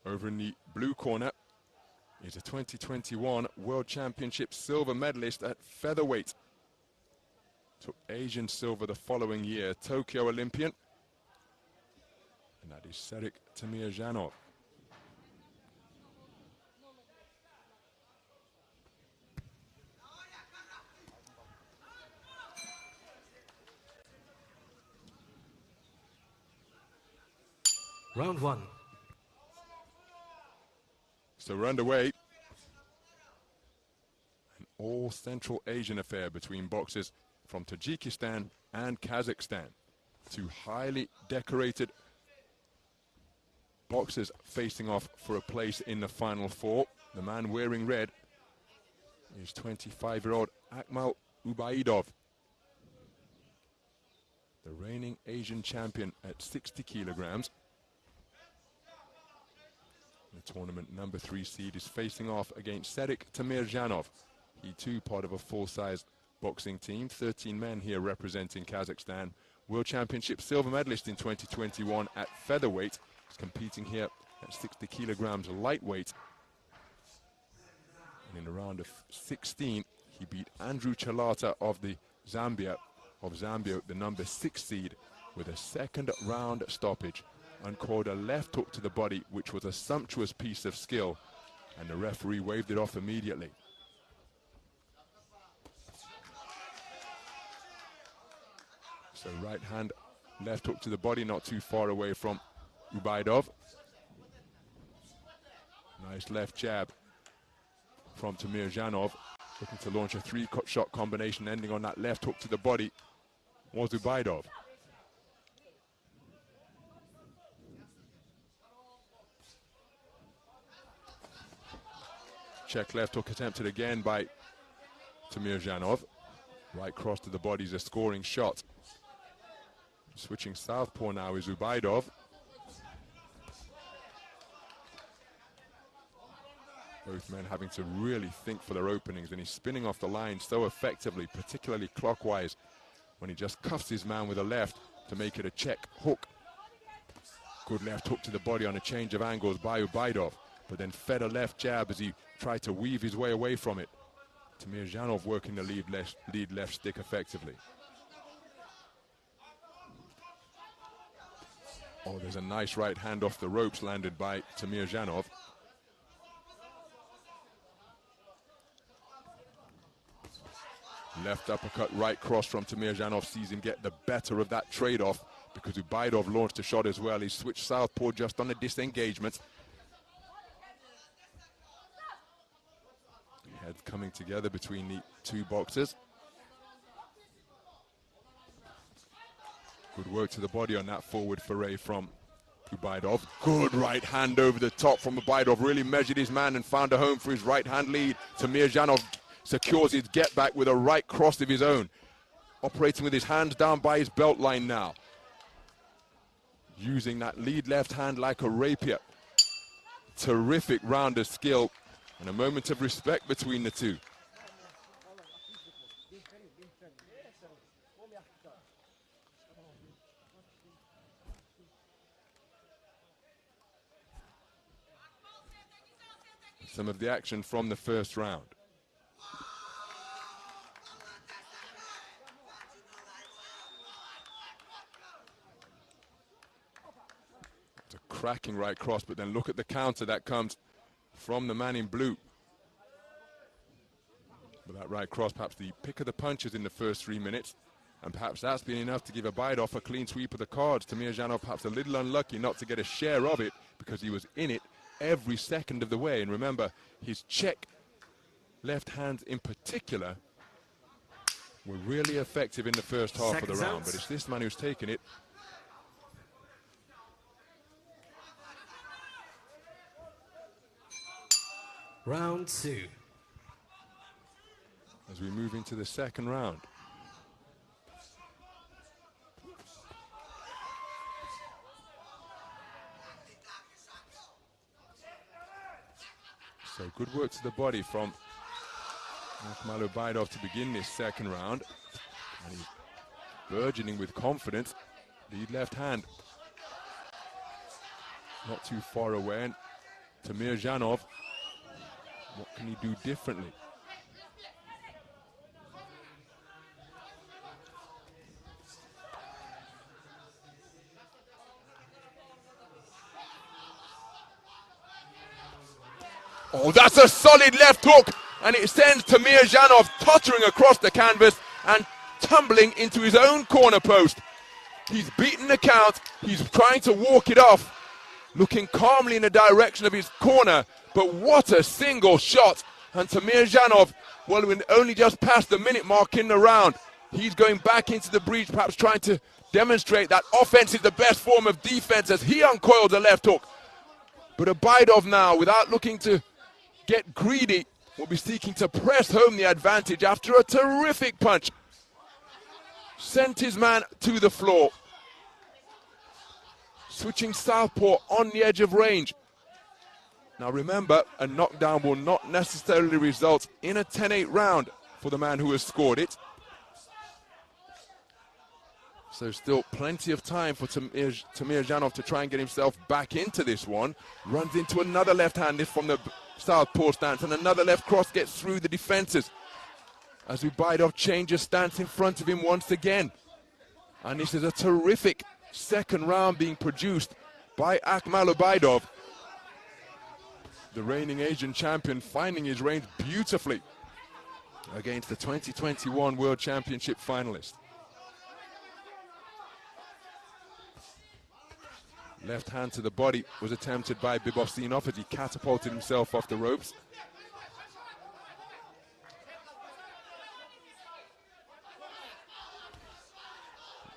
Over in the blue corner is a 2021 World Championship silver medalist at featherweight. Took Asian silver the following year, Tokyo Olympian. And that is Serik Temirzhanov. Round one. So we're underway. An all Central Asian affair between boxers from Tajikistan and Kazakhstan. Two highly decorated boxers facing off for a place in the final four. The man wearing red is 25-year-old Akmal Ubaidov, the reigning Asian champion at 60 kilograms. The tournament number 3 seed is facing off against Serik Temirzhanov. He too part of a full-size boxing team, 13 men here representing Kazakhstan. World Championship silver medalist in 2021 at featherweight. He's competing here at 60 kilograms lightweight. And in the round of 16, he beat Andrew Chalata of Zambia, the number 6 seed, with a second round stoppage. Uncalled a left hook to the body, which was a sumptuous piece of skill, and the referee waved it off immediately. So right hand, left hook to the body, not too far away from Ubaidov. Nice left jab from Temirzhanov, looking to launch a 3-shot combination, ending on that left hook to the body was Ubaidov. Check left hook attempted again by Temirzhanov. Right cross to the body is a scoring shot. Switching southpaw now is Ubaidov. Both men having to really think for their openings, and he's spinning off the line so effectively, particularly clockwise, when he just cuffs his man with a left to make it a check hook. Good left hook to the body on a change of angles by Ubaidov, but then fed a left jab as he tried to weave his way away from it. Temirzhanov working the lead left stick effectively. Oh, there's a nice right hand off the ropes landed by Temirzhanov. Left uppercut, right cross from Temirzhanov, sees him get the better of that trade-off because Ubaidov launched a shot as well. He switched southpaw just on the disengagement. Heads coming together between the two boxers. Good work to the body on that forward foray from Ubaidov. Good right hand over the top from Ubaidov. Really measured his man and found a home for his right hand lead. Temirzhanov secures his get back with a right cross of his own. Operating with his hands down by his belt line now. Using that lead left hand like a rapier. Terrific round of skill and a moment of respect between the two. Some of the action from the first round. It's a cracking right cross, but then look at the counter that comes from the man in blue. With that right cross, perhaps the pick of the punches in the first 3 minutes, and perhaps that's been enough to give Ubaidov a clean sweep of the cards. Temirzhanov perhaps a little unlucky not to get a share of it because he was in it every second of the way. And remember, his check left hands in particular were really effective in the first half of the round, but it's this man who's taken it. Round 2. As we move into the second round. So good work to the body from Akmal Ubaidov to begin this second round. And he's burgeoning with confidence. Lead left hand. Not too far away. And Temirzhanov, what can he do differently? Oh, that's a solid left hook, and it sends Temirzhanov tottering across the canvas and tumbling into his own corner post. He's beaten the count, he's trying to walk it off, looking calmly in the direction of his corner, but what a single shot. And Temirzhanov, well, we're only just past the minute mark in the round. He's going back into the breach, perhaps trying to demonstrate that offense is the best form of defense as he uncoils a left hook. But Ubaidov now, without looking to get greedy, will be seeking to press home the advantage after a terrific punch. Sent his man to the floor. Switching southpaw on the edge of range. Now remember, a knockdown will not necessarily result in a 10-8 round for the man who has scored it. So still plenty of time for Temirzhanov to try and get himself back into this one. Runs into another left-handed from the southpaw stance, and another left cross gets through the defenses as Ubaidov changes stance in front of him once again. And this is a terrific second round being produced by Akmal Ubaidov. The reigning Asian champion finding his range beautifully against the 2021 World Championship finalist. Left hand to the body was attempted by Bibovsinov as he catapulted himself off the ropes.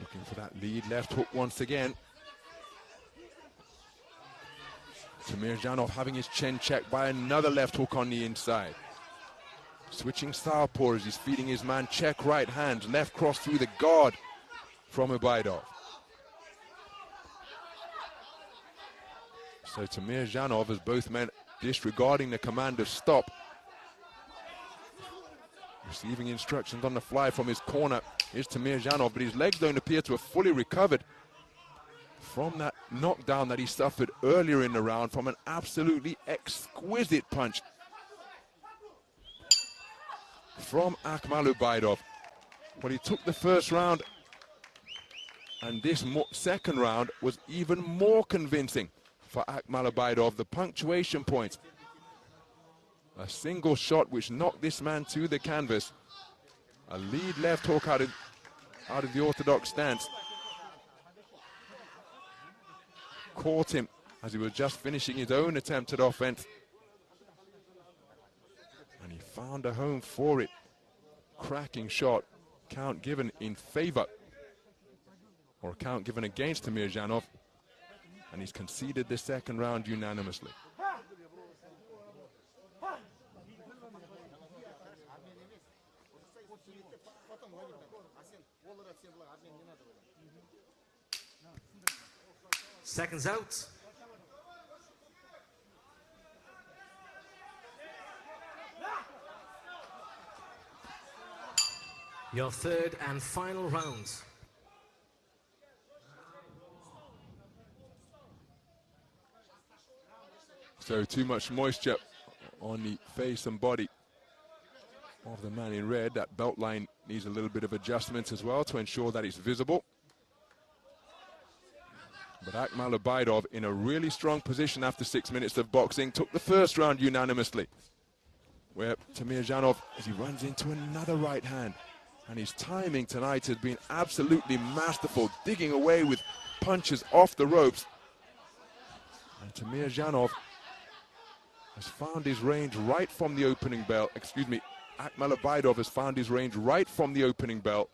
Looking for that lead left hook once again. Temirzhanov having his chin checked by another left hook on the inside. Switching southpaw as he's feeding his man check right hand, left cross through the guard from Ubaidov. So Temirzhanov, as both men disregarding the command of stop, receiving instructions on the fly from his corner is Temirzhanov, but his legs don't appear to have fully recovered from that knockdown that he suffered earlier in the round from an absolutely exquisite punch from Akmal Ubaidov. Well, he took the first round, and this second round was even more convincing for Akmal Ubaidov. The punctuation points, a single shot which knocked this man to the canvas, a lead left hook out of the orthodox stance, caught him as he was just finishing his own attempt at offense, and he found a home for it. Cracking shot, count given in favor, or count given against Temirzhanov, and he's conceded the second round unanimously. Seconds out. Your third and final round. So too much moisture on the face and body of the man in red. That belt line needs a little bit of adjustment as well to ensure that it's visible. But Akmal Ubaidov in a really strong position after 6 minutes of boxing, took the first round unanimously, where Temirzhanov, as he runs into another right hand, and his timing tonight has been absolutely masterful, digging away with punches off the ropes. And Temirzhanov has found his range right from the opening bell. Excuse me, Akmal Ubaidov has found his range right from the opening bell.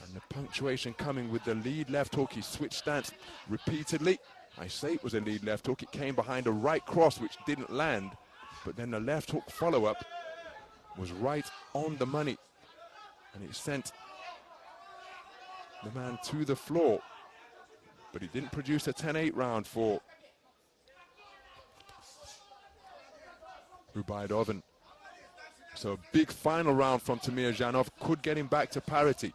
And the punctuation coming with the lead left hook. He switched stance repeatedly. I say it was a lead left hook. It came behind a right cross which didn't land, but then the left hook follow-up was right on the money, and it sent the man to the floor. But he didn't produce a 10-8 round for Ubaidov, and so a big final round from Temirzhanov could get him back to parity.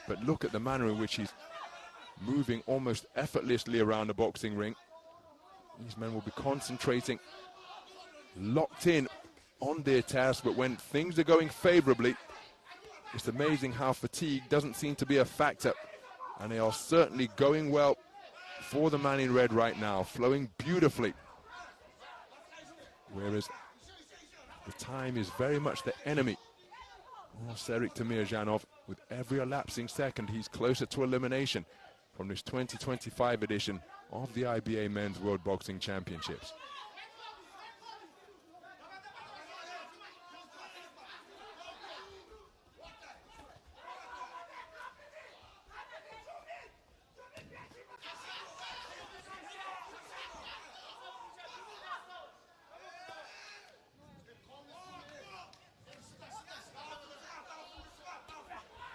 But look at the manner in which he's moving almost effortlessly around the boxing ring. These men will be concentrating, locked in on their task, but when things are going favorably, it's amazing how fatigue doesn't seem to be a factor. And they are certainly going well for the man in red right now, flowing beautifully. Whereas the time is very much the enemy. Oh, Serik Temirzhanov, with every elapsing second, he's closer to elimination from this 2025 edition of the IBA Men's World Boxing Championships.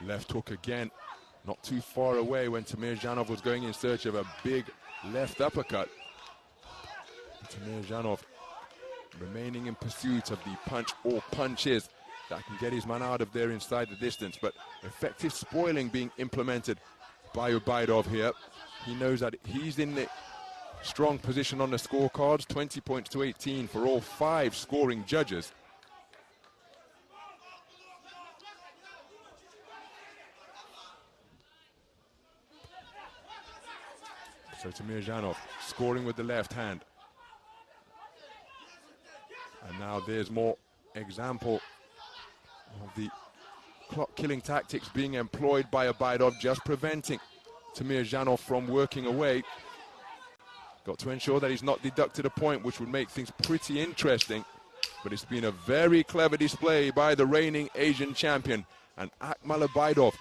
Left hook again, not too far away when Temirzhanov was going in search of a big left uppercut. Temirzhanov remaining in pursuit of the punch or punches that can get his man out of there inside the distance, but effective spoiling being implemented by Ubaidov here. He knows that he's in the strong position on the scorecards, 20 points to 18 for all 5 scoring judges. So Temirzhanov scoring with the left hand. And now there's more example of the clock-killing tactics being employed by Ubaidov, just preventing Temirzhanov from working away. Got to ensure that he's not deducted a point, which would make things pretty interesting. But it's been a very clever display by the reigning Asian champion. And Akmal Ubaidov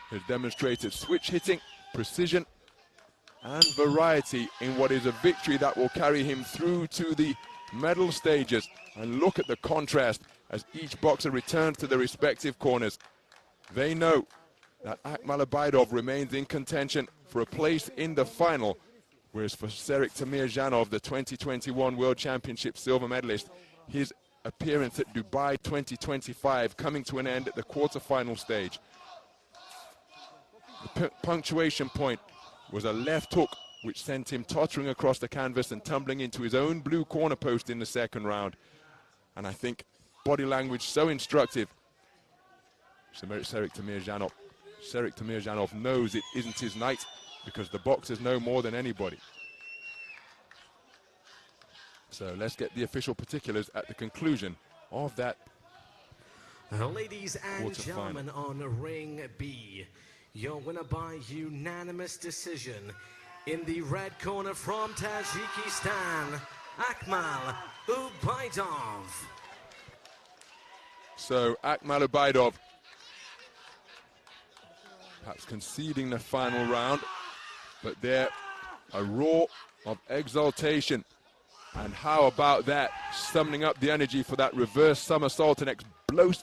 has demonstrated switch hitting, precision, and variety in what is a victory that will carry him through to the medal stages. And look at the contrast as each boxer returns to their respective corners. They know that Akmal Ubaidov remains in contention for a place in the final, whereas for Serik Temirzhanov, the 2021 World Championship silver medalist, his appearance at Dubai 2025 coming to an end at the quarterfinal stage. The punctuation point was a left hook which sent him tottering across the canvas and tumbling into his own blue corner post in the second round. And I think body language so instructive. Serik Temirzhanov knows it isn't his night, because the boxers know more than anybody. So let's get the official particulars at the conclusion of that. Ladies and gentlemen, on ring B, your winner by unanimous decision, in the red corner from Tajikistan, Akmal Ubaidov. So Akmal Ubaidov perhaps conceding the final round, but there a roar of exultation. And how about that, summoning up the energy for that reverse somersault and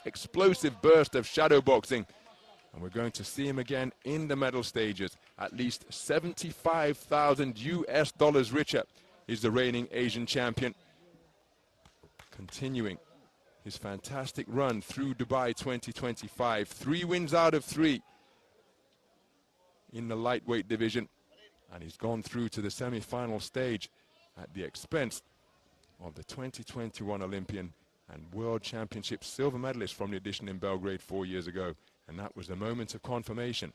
explosive burst of shadow boxing. And we're going to see him again in the medal stages. At least $75,000 US richer is the reigning Asian champion, continuing his fantastic run through Dubai 2025. 3 wins out of 3 in the lightweight division, and he's gone through to the semi-final stage at the expense of the 2021 Olympian and World Championship silver medalist from the edition in Belgrade 4 years ago. And that was the moment of confirmation